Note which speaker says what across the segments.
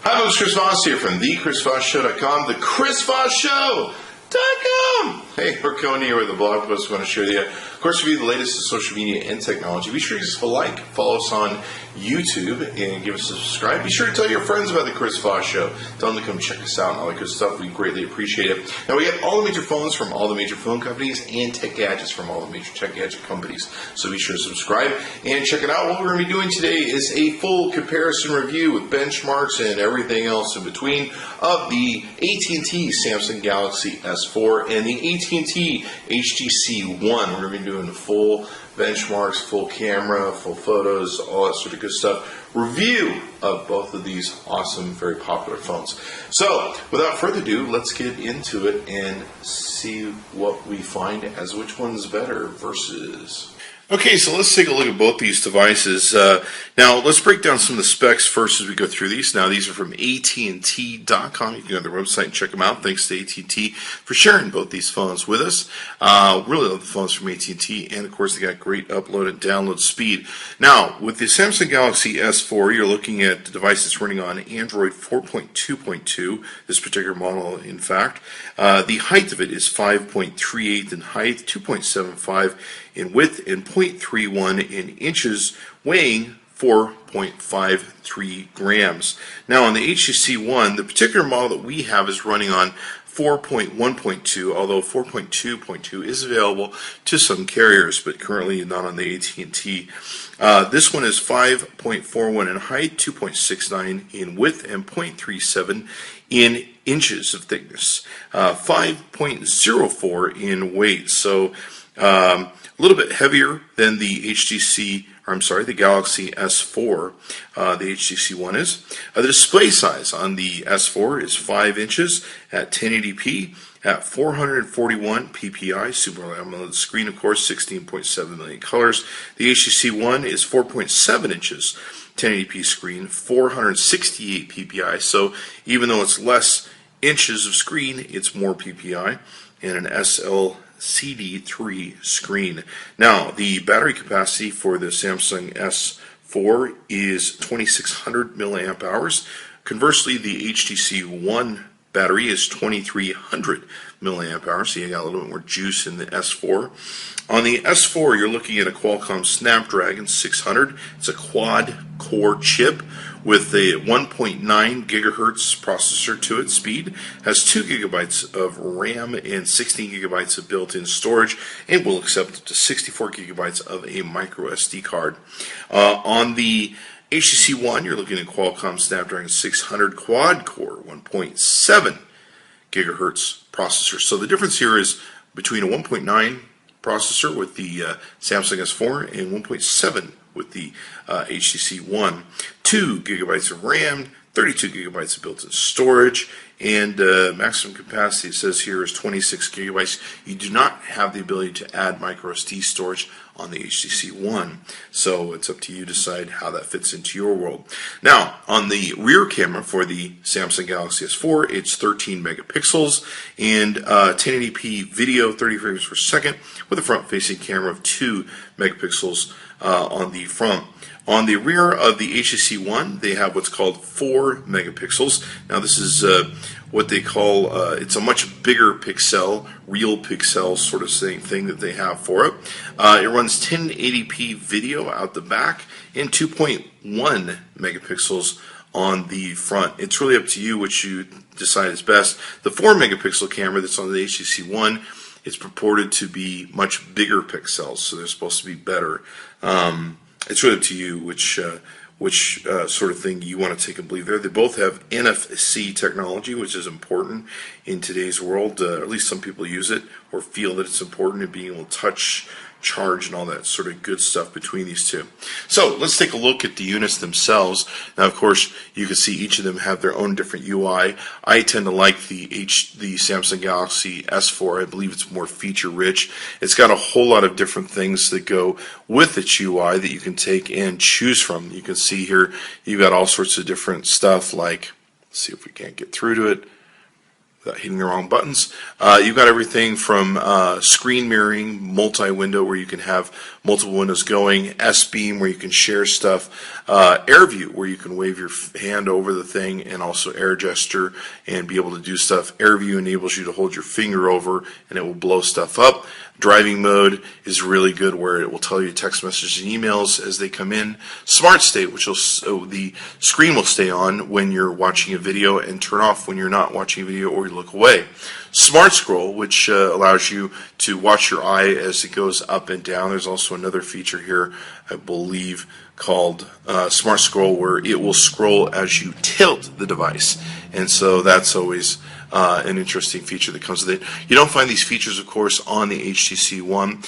Speaker 1: Hi, folks. Chris Voss here from thechrisvossshow.com, thechrisvossshow.com. Hey, we're coming here with a blog post we want to share with you. Of course, review the latest in social media and technology. Be sure to give us a like, follow us on YouTube, and give us a subscribe. Be sure to tell your friends about the Chris Voss Show. Tell them to come check us out and all that good stuff. We greatly appreciate it. Now, we have all the major phones from all the major phone companies and tech gadgets from all the major tech gadget companies. So be sure to subscribe and check it out. What we're going to be doing today is a full comparison review with benchmarks and everything else in between of the AT&T Samsung Galaxy S4 and the AT&T HTC One. We're going to be doing full benchmarks, full camera, full photos, all that sort of good stuff. Review of both of these awesome, very popular phones. So, without further ado, let's get into it and see what we find as which one's better versus... Okay, so let's take a look at both these devices. Now, let's break down some of the specs first as we go through these. Now, these are from amzn.to. You can go to their website and check them out. Thanks to AT&T for sharing both these phones with us. Really love the phones from AT&T, and of course, they got great upload and download speed. Now, with the Samsung Galaxy S4, you're looking at the device that's running on Android 4.2.2, this particular model, in fact. The height of it is 5.38 in height, 2.75 in width, and 0.31 in inches, weighing 4.53 grams. Now, on the HTC One, the particular model that we have is running on 4.1.2, although 4.2.2 is available to some carriers, but currently not on the AT&T. This one is 5.41 in height, 2.69 in width, and 0.37 in inches of thickness. 5.04 in weight, so a little bit heavier than the the Galaxy S4, the HTC One is. The display size on the S4 is 5 inches at 1080p at 441 ppi, Super AMOLED screen, of course, 16.7 million colors. The HTC One is 4.7 inches, 1080p screen, 468 ppi, so even though it's less inches of screen, it's more ppi, and an LCD3 screen. Now, the battery capacity for the Samsung S4 is 2600 milliamp hours. Conversely, the HTC One battery is 2300 milliamp hours, so you got a little bit more juice in the S4. On the S4, you're looking at a Qualcomm Snapdragon 600. It's a quad-core chip with a 1.9 gigahertz processor to its speed, has 2 gigabytes of RAM and 16 gigabytes of built-in storage, and will accept up to 64 gigabytes of a micro SD card. On the HTC One, you're looking at Qualcomm Snapdragon 600 quad-core 1.7 gigahertz processor. So the difference here is between a 1.9 processor with the Samsung S4 and 1.7 with the HTC One. 2 gigabytes of RAM, 32 gigabytes of built-in storage, and maximum capacity, it says here, is 26 gigabytes. You do not have the ability to add micro SD storage on the HTC One, so it's up to you to decide how that fits into your world. Now, on the rear camera for the Samsung Galaxy S4, it's 13 megapixels and 1080p video, 30 frames per second, with a front-facing camera of 2 megapixels on the front. On the rear of the HTC One, they have what's called 4 megapixels. Now, this is what they call, it's a much bigger pixel, real pixel sort of thing that they have for it. It runs 1080p video out the back and 2.1 megapixels on the front. It's really up to you which you decide is best. The 4 megapixel camera that's on the HTC One is purported to be much bigger pixels, so they're supposed to be better. It's really up to you which sort of thing you want to take and believe there. They both have NFC technology, which is important in today's world. At least some people use it or feel that it's important in being able to touch, charge, and all that sort of good stuff between these two. So let's take a look at the units themselves. Now, of course, you can see each of them have their own different UI. I tend to like the Samsung Galaxy S4. I believe it's more feature-rich. It's got a whole lot of different things that go with its UI that you can take and choose from. You can see here you've got all sorts of different stuff like, let's see if we can't get through to it. without hitting the wrong buttons. You've got everything from screen mirroring, multi-window where you can have multiple windows going, S-beam where you can share stuff, air view where you can wave your hand over the thing, and also air gesture and be able to do stuff. Air view enables you to hold your finger over and it will blow stuff up. Driving mode is really good where it will tell you text messages and emails as they come in. Smart state, which will the screen will stay on when you're watching a video and turn off when you're not watching a video or you look away. Smart scroll, which allows you to watch your eye as it goes up and down. There's also another feature here, I believe, called Smart Scroll, where it will scroll as you tilt the device. And so that's always an interesting feature that comes with it. You don't find these features, of course, on the HTC One.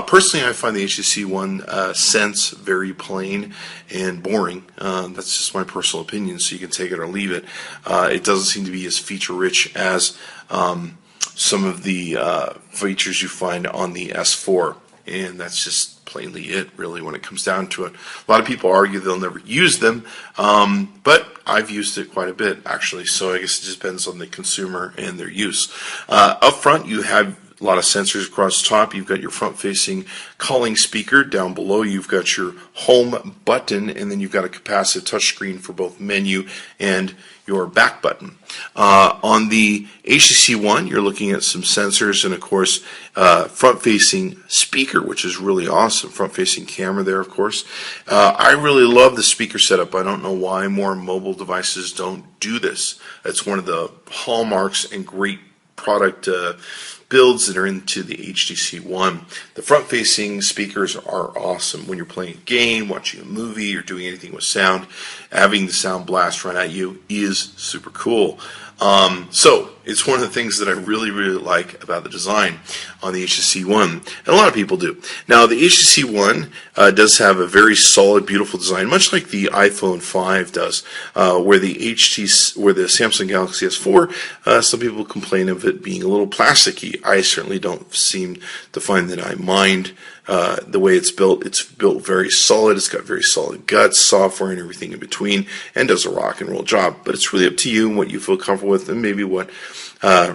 Speaker 1: Personally, I find the HTC One Sense very plain and boring. That's just my personal opinion, so you can take it or leave it. It doesn't seem to be as feature-rich as some of the features you find on the S4, and that's just plainly it, really, when it comes down to it. A lot of people argue they'll never use them, but I've used it quite a bit, actually, so I guess it just depends on the consumer and their use. Up front, you have a lot of sensors across the top. You've got your front-facing calling speaker. Down below, you've got your home button, and then you've got a capacitive touchscreen for both menu and your back button. On the HTC One, you're looking at some sensors and, of course, front-facing speaker, which is really awesome. Front-facing camera there, of course. I really love the speaker setup. I don't know why more mobile devices don't do this. That's one of the hallmarks and great product builds that are into the HTC One. The front-facing speakers are awesome when you're playing a game, watching a movie, or doing anything with sound. Having the sound blast right at you is super cool. So it's one of the things that I really, really like about the design on the HTC One, and a lot of people do. Now, the HTC One does have a very solid, beautiful design, much like the iPhone 5 does, where the Samsung Galaxy S4, some people complain of it being a little plasticky. I certainly don't seem to find that I mind the way it's built. It's built very solid. It's got very solid guts, software, and everything in between, and does a rock and roll job. But it's really up to you and what you feel comfortable with, and maybe what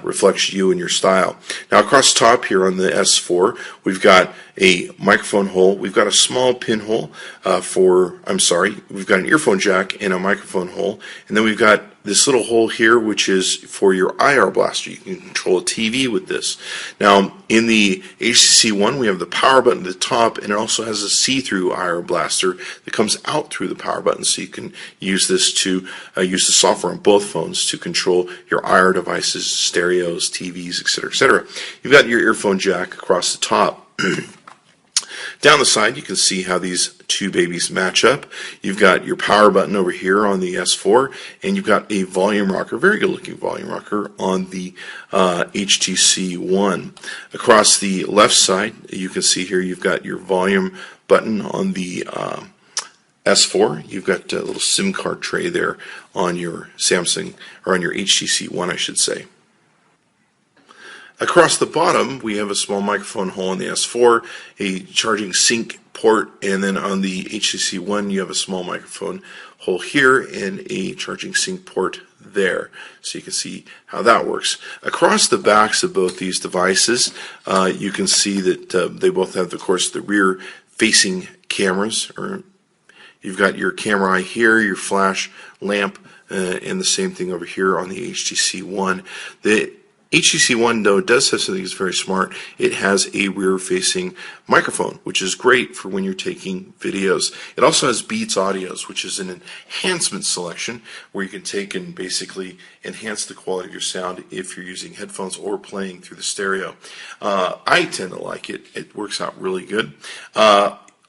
Speaker 1: reflects you and your style. Now, across the top here on the S4, we've got a microphone hole. We've got a small pinhole we've got an earphone jack and a microphone hole, and then we've got this little hole here, which is for your IR blaster. You can control a TV with this. Now, in the HTC One, we have the power button at the top, and it also has a see-through IR blaster that comes out through the power button, so you can use this to use the software on both phones to control your IR devices, stereos, TVs, etc., etc. You've got your earphone jack across the top. Down the side, you can see how these two babies match up. You've got your power button over here on the S4, and you've got a volume rocker, very good looking volume rocker on the HTC One. Across the left side, you can see here you've got your volume button on the S4. You've got a little SIM card tray there on your Samsung, or on your HTC One, I should say. Across the bottom, we have a small microphone hole on the S4, a charging sync port, and then on the HTC One, you have a small microphone hole here and a charging sync port there. So you can see how that works. Across the backs of both these devices, you can see that they both have, of course, the rear-facing cameras. You've got your camera eye here, your flash lamp, and the same thing over here on the HTC One. The HTC One, though, does have something that's very smart. It has a rear-facing microphone, which is great for when you're taking videos. It also has Beats Audios, which is an enhancement selection where you can take and basically enhance the quality of your sound if you're using headphones or playing through the stereo. I tend to like it. It works out really good.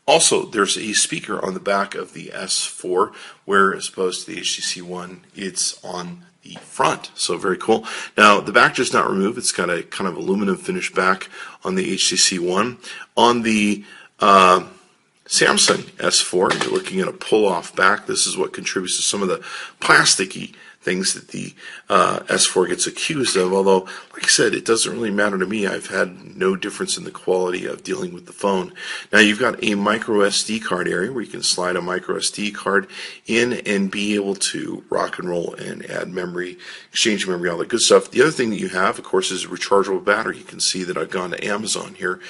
Speaker 1: Also, there's a speaker on the back of the S4, where as opposed to the HTC One, it's on the front. So very cool. Now, the back does not remove. It's got a kind of aluminum finish back on the HTC One. On the Samsung S4, you're looking at a pull-off back. This is what contributes to some of the plasticky things that the S4 gets accused of, although, like I said, it doesn't really matter to me. I've had no difference in the quality of dealing with the phone. Now, you've got a micro SD card area where you can slide a micro SD card in and be able to rock and roll and add memory, exchange memory, all that good stuff. The other thing that you have, of course, is a rechargeable battery. You can see that I've gone to Amazon here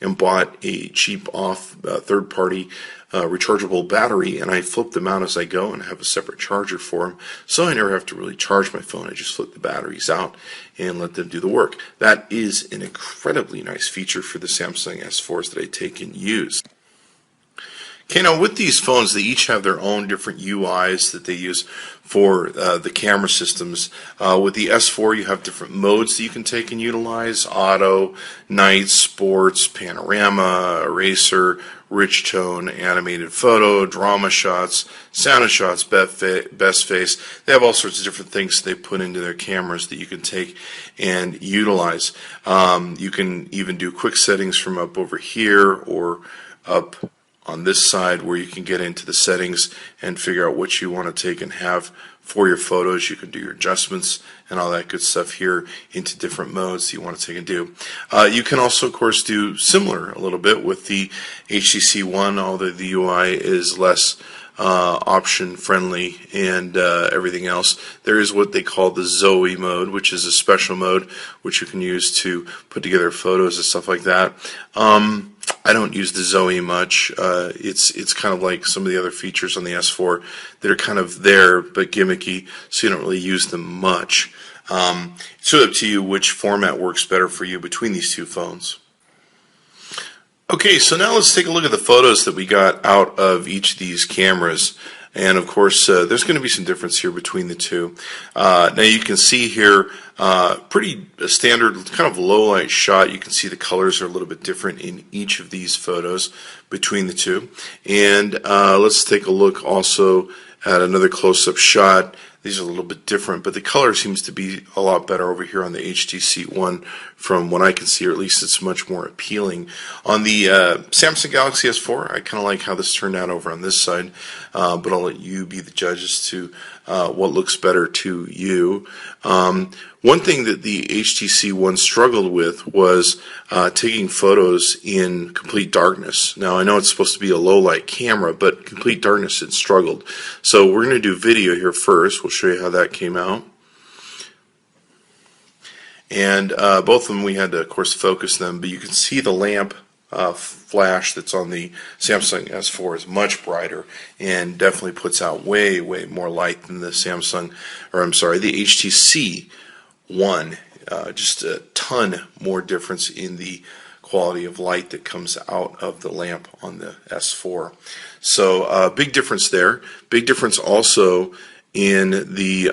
Speaker 1: and bought a cheap off third-party rechargeable battery, and I flip them out as I go and have a separate charger for them, so I never have to really charge my phone. I just flip the batteries out and let them do the work. That is an incredibly nice feature for the Samsung S4s that I take and use. Okay, now with these phones, they each have their own different UIs that they use for the camera systems. With the S4, you have different modes that you can take and utilize: auto, night, sports, panorama, eraser, rich tone, animated photo, drama shots, sound shots, best face. They have all sorts of different things they put into their cameras that you can take and utilize. You can even do quick settings from up over here or up on this side, where you can get into the settings and figure out what you want to take and have for your photos. You can do your adjustments and all that good stuff here into different modes you want to take and do. You can also, of course, do similar a little bit with the HTC One, although the UI is less option friendly and everything else. There is what they call the Zoe mode, which is a special mode which you can use to put together photos and stuff like that. I don't use the Zoe much. It's kind of like some of the other features on the S4 that are kind of there but gimmicky, so you don't really use them much. It's really up to you which format works better for you between these two phones. Okay, so now let's take a look at the photos that we got out of each of these cameras. And of course, there's going to be some difference here between the two. Now you can see here, pretty standard kind of low light shot. You can see the colors are a little bit different in each of these photos between the two. And let's take a look also at another close-up shot. These are a little bit different, but the color seems to be a lot better over here on the HTC One from what I can see, or at least it's much more appealing. On the Samsung Galaxy S4, I kind of like how this turned out over on this side, but I'll let you be the judge as to what looks better to you. One thing that the HTC One struggled with was taking photos in complete darkness. Now, I know it's supposed to be a low light camera, but complete darkness it struggled. So we're going to do video here first. We'll show you how that came out. And both of them we had to, of course, focus them, but you can see the lamp flash that's on the Samsung S4 is much brighter and definitely puts out way more light than the the HTC One. Just a ton more difference in the quality of light that comes out of the lamp on the S4. So big difference there. Big difference also in the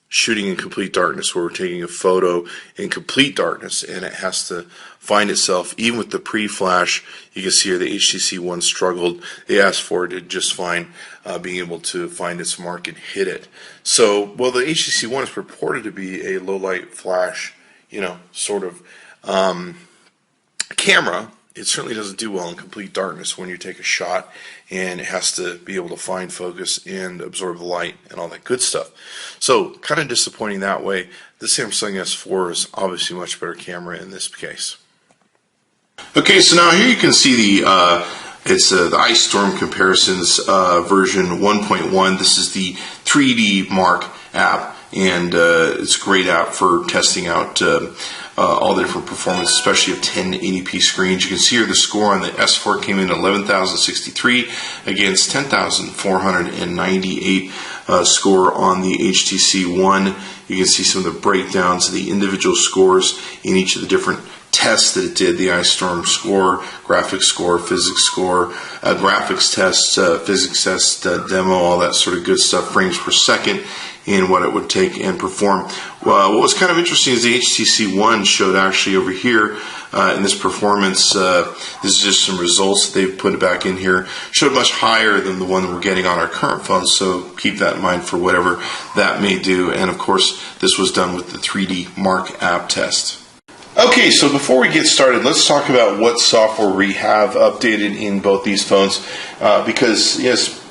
Speaker 1: shooting in complete darkness, where we're taking a photo in complete darkness and it has to find itself. Even with the pre-flash, you can see here the HTC One struggled. They asked for it, did just fine, being able to find its mark and hit it. So, well, the HTC One is purported to be a low light flash, sort of camera. It certainly doesn't do well in complete darkness when you take a shot, and it has to be able to find focus and absorb the light and all that good stuff. So kind of disappointing that way. The Samsung S4 is obviously a much better camera in this case. Okay, so now here you can see the Ice Storm Comparisons version 1.1. This is the 3D Mark app, and it's a great app for testing out all the different performance, especially of 1080p screens. You can see here the score on the S4 came in at 11,063 against 10,498 score on the HTC One. You can see some of the breakdowns of the individual scores in each of the different tests that it did: the Ice Storm score, graphics score, physics score, graphics test, physics test, demo, all that sort of good stuff, frames per second, in what it would take and perform. What was kind of interesting is the HTC One showed actually over here in this performance, this is just some results that they've put back in here, showed much higher than the one that we're getting on our current phones, so keep that in mind for whatever that may do. And of course, this was done with the 3D Mark app test. Okay, so before we get started, let's talk about what software we have updated in both these phones, because as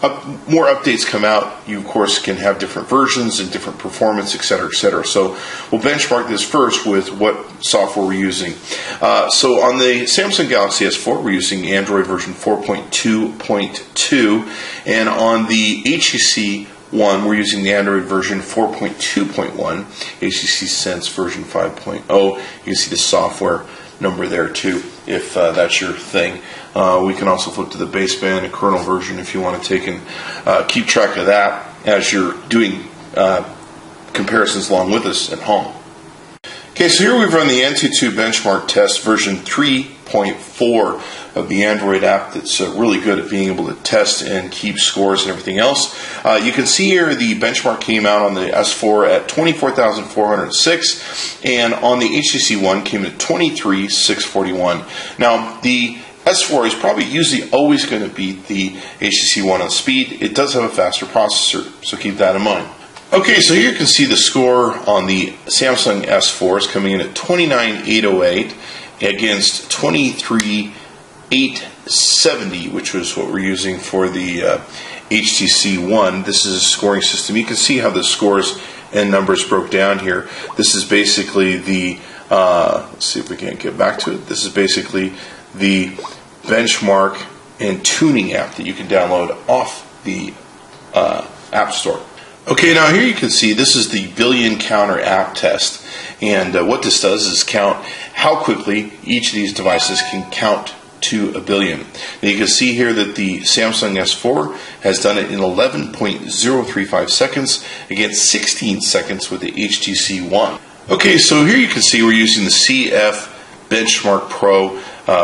Speaker 1: more updates come out, you of course can have different versions and different performance, etc., etc. So we'll benchmark this first with what software we're using. So on the Samsung Galaxy S4, we're using Android version 4.2.2, and on the HTC One, we're using the Android version 4.2.1, HTC Sense version 5.0. You can see the software number there too, if that's your thing. We can also flip to the baseband and kernel version if you want to take and keep track of that as you're doing comparisons along with us at home. Okay, so here we've run the AnTuTu benchmark test version 3.4 of the Android app that's really good at being able to test and keep scores and everything else. You can see here the benchmark came out on the S4 at 24,406, and on the HTC One came at 23,641. Now, the S4 is probably usually always going to beat the HTC One on speed. It does have a faster processor, so keep that in mind. Okay, so here you can see the score on the Samsung S4 is coming in at 29,808 against 23,870, which was what we're using for the HTC One. This is a scoring system. You can see how the scores and numbers broke down here. This is basically the, let's see if we can get back to it. This is basically the benchmark and tuning app that you can download off the App Store. Okay, now here you can see this is the billion counter app test, and what this does is count how quickly each of these devices can count to a billion. Now you can see here that the Samsung S4 has done it in 11.035 seconds against 16 seconds with the HTC One. Okay, so here you can see we're using the CF Benchmark Pro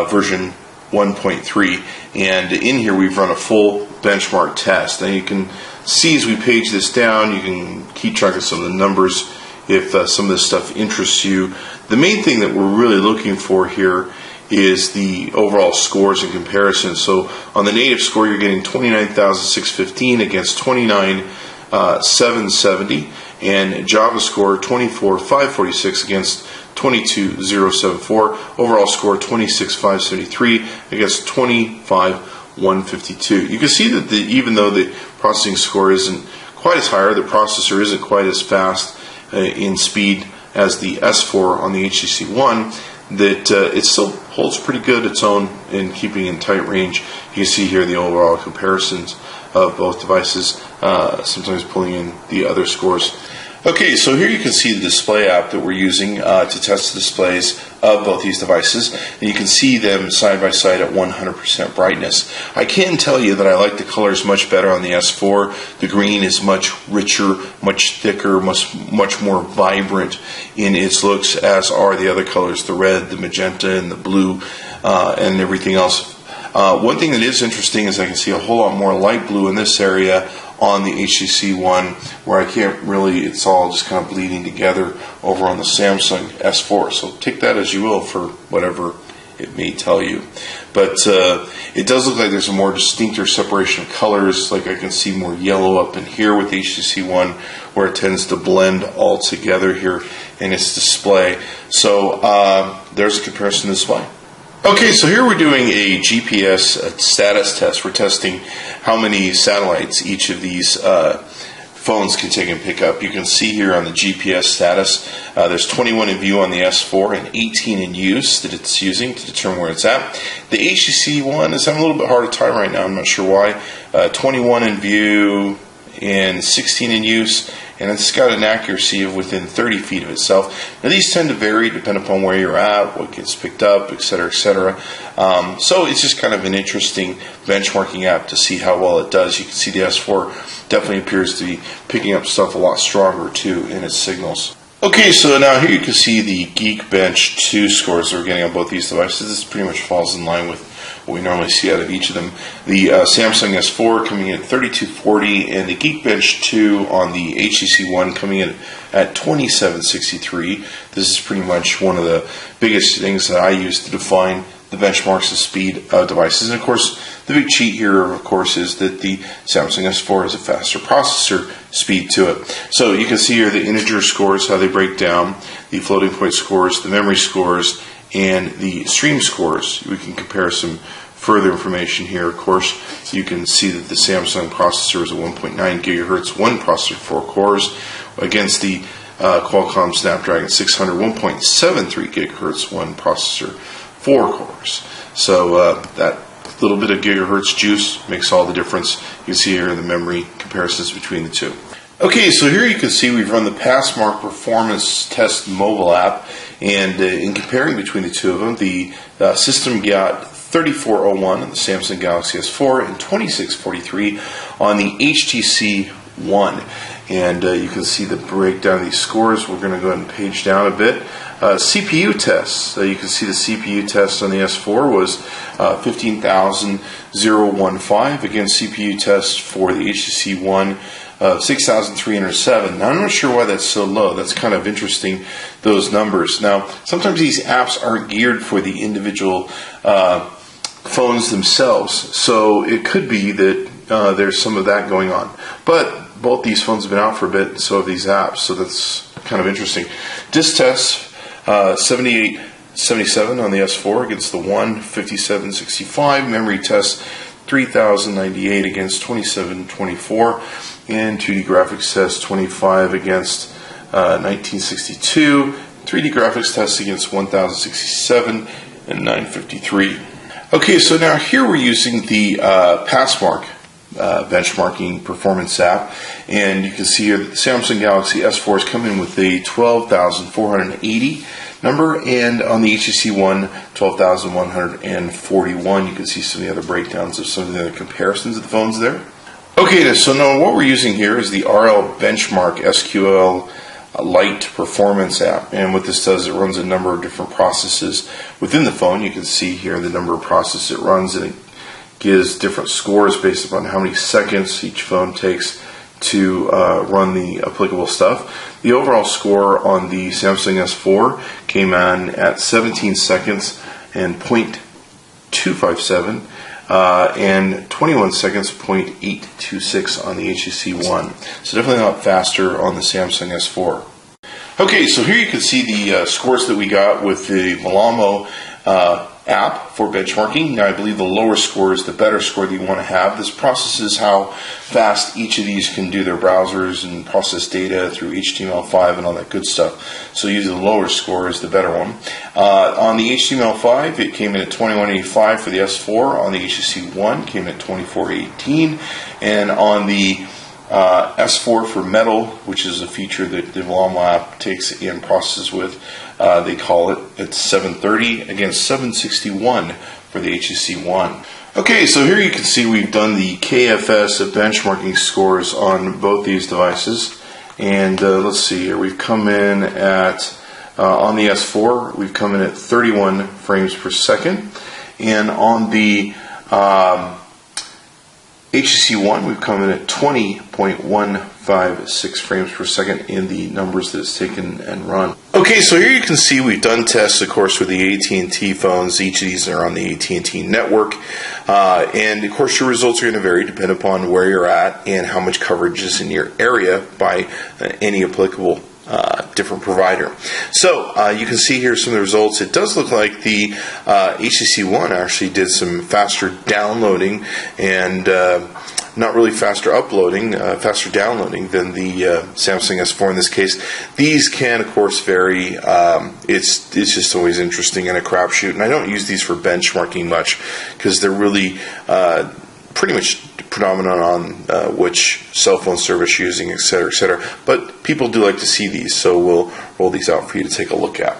Speaker 1: version 1.3, and in here we've run a full benchmark test. Now you can see as we page this down, you can keep track of some of the numbers if some of this stuff interests you. The main thing that we're really looking for here is the overall scores and comparisons. So on the native score, you're getting 29,615 against 29,770, and Java score 24,546 against 22,074. Overall score 26,573 against 25,152. You can see that even though the processing score isn't quite as high, the processor isn't quite as fast in speed as the S4 on the HTC One, that it still holds pretty good its own in keeping in tight range. You can see here the overall comparisons of both devices, sometimes pulling in the other scores. Okay, so here you can see the display app that we're using to test the displays of both these devices, and you can see them side by side at 100% brightness. I can tell you that I like the colors much better on the S4. The green is much richer, much thicker, much more vibrant in its looks, as are the other colors, the red, the magenta, and the blue, and everything else. One thing that is interesting is I can see a whole lot more light blue in this area on the HTC One, where I can't really, it's all just kind of bleeding together over on the Samsung S4. So take that as you will for whatever it may tell you. But it does look like there's a more distincter separation of colors. Like I can see more yellow up in here with the HTC One, where it tends to blend all together here in its display. So there's a comparison display. Okay, so here we're doing a GPS status test. We're testing how many satellites each of these phones can take and pick up. You can see here on the GPS status, there's 21 in view on the S4 and 18 in use that it's using to determine where it's at. The HTC One is having a little bit harder time right now. I'm not sure why. 21 in view and 16 in use, and it's got an accuracy of within 30 feet of itself. Now these tend to vary depending upon where you're at, what gets picked up, etc., etc. So it's just kind of an interesting benchmarking app to see how well it does. You can see the S4 definitely appears to be picking up stuff a lot stronger too in its signals. Okay, so now here you can see the Geekbench 2 scores that we're getting on both these devices. This pretty much falls in line with what we normally see out of each of them. The Samsung S4 coming in at 3240, and the Geekbench 2 on the HTC One coming in at 2763. This is pretty much one of the biggest things that I use to define the benchmarks of speed of devices. And of course, The big cheat here, of course, is that the Samsung S4 has a faster processor speed to it. So you can see here the integer scores, how they break down, the floating point scores, the memory scores, and the stream scores. We can compare some further information here. Of course, you can see that the Samsung processor is a 1.9 gigahertz, one processor, 4 cores, against the Qualcomm Snapdragon 600, 1.73 gigahertz, one processor, 4 cores. So that little bit of gigahertz juice makes all the difference. You can see here the memory comparisons between the two. Okay, so here you can see we've run the Passmark Performance Test mobile app, and in comparing between the two of them, the system got 3401 on the Samsung Galaxy S4 and 2643 on the HTC One. And you can see the breakdown of these scores. We're going to go ahead and page down a bit. CPU tests. You can see the CPU test on the S4 was 15,015 against CPU test for the HTC One 6,307. Now, I'm not sure why that's so low. That's kind of interesting, those numbers. Now, sometimes these apps aren't geared for the individual phones themselves, so it could be that there's some of that going on. But both these phones have been out for a bit, and so have these apps, so that's kind of interesting. Disk tests, 7877 on the S4 against the One, 5765. Memory tests, 3098 against 2724. And 2D graphics test, 25 against 1962. 3D graphics test against 1067 and 953. Okay, so now here we're using the Passmark benchmarking performance app, and you can see here that the Samsung Galaxy S4 is coming with a 12,480 number, and on the HTC One, 12,141. You can see some of the other breakdowns of some of the other comparisons of the phones there. Okay, so now what we're using here is the RL Benchmark SQL Lite Performance app, and what this does, it runs a number of different processes within the phone. You can see here the number of processes it runs, and it gives different scores based upon how many seconds each phone takes to run the applicable stuff. The overall score on the Samsung S4 came in at 17 seconds and 0.257, and 21 seconds, 0.826 on the HTC One. So definitely not faster on the Samsung S4. Okay, so here you can see the scores that we got with the Malamo app for benchmarking. Now, I believe the lower score is the better score that you want to have. This processes how fast each of these can do their browsers and process data through HTML5 and all that good stuff. So usually the lower score is the better one. On the HTML5, it came in at 2185 for the S4. On the HTC One, it came in at 2418. And on the S4 for Metal, which is a feature that the Malamo app takes and processes with, they call it at 730 against 761 for the HTC One. Okay, so here you can see we've done the KFS benchmarking scores on both these devices, and let's see here. We've come in at on the S4, we've come in at 31 frames per second, and on the HTC One, we've come in at 20.156 frames per second in the numbers that it's taken and run. Okay, so here you can see we've done tests, of course, with the AT&T phones. Each of these are on the AT&T network. And, of course, your results are going to vary depending upon where you're at and how much coverage is in your area by any applicable different provider. So you can see here some of the results. It does look like the HTC One actually did some faster downloading and not really faster uploading, faster downloading than the Samsung S4 in this case. These can, of course, vary. It's just always interesting and a crapshoot. And I don't use these for benchmarking much because they're really pretty much predominant on which cell phone service you're using, et cetera, et cetera. But people do like to see these, so we'll roll these out for you to take a look at.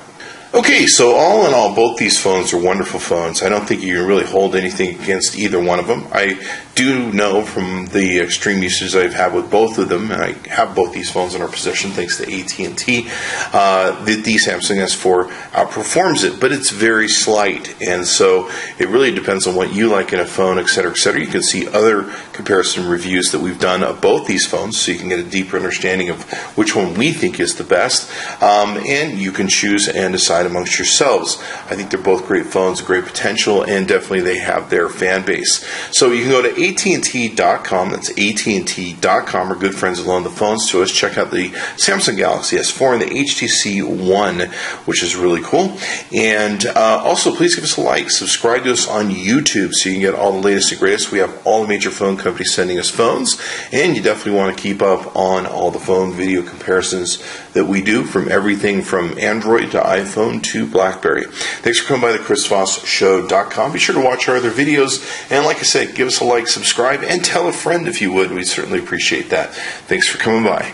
Speaker 1: Okay, so all in all, both these phones are wonderful phones. I don't think you can really hold anything against either one of them. I do know from the extreme usage I've had with both of them, and I have both these phones in our possession thanks to AT&T, that the Samsung S4 outperforms it, but it's very slight, and so it really depends on what you like in a phone, etc., etc. You can see other comparison reviews that we've done of both these phones, so you can get a deeper understanding of which one we think is the best, and you can choose and decide amongst yourselves. I think they're both great phones, great potential, and definitely they have their fan base. So you can go to AT&T.com, that's AT&T.com. Our good friends that loan the phones to us. Check out the Samsung Galaxy S4 and the HTC One, which is really cool. And also, please give us a like. Subscribe to us on YouTube so you can get all the latest and greatest. We have all the major phone companies sending us phones, and you definitely want to keep up on all the phone video comparisons that we do, from everything from Android to iPhone to BlackBerry. Thanks for coming by the ChrisVossShow.com. Be sure to watch our other videos, and like I said, give us a like, subscribe, and tell a friend if you would. We'd certainly appreciate that. Thanks for coming by.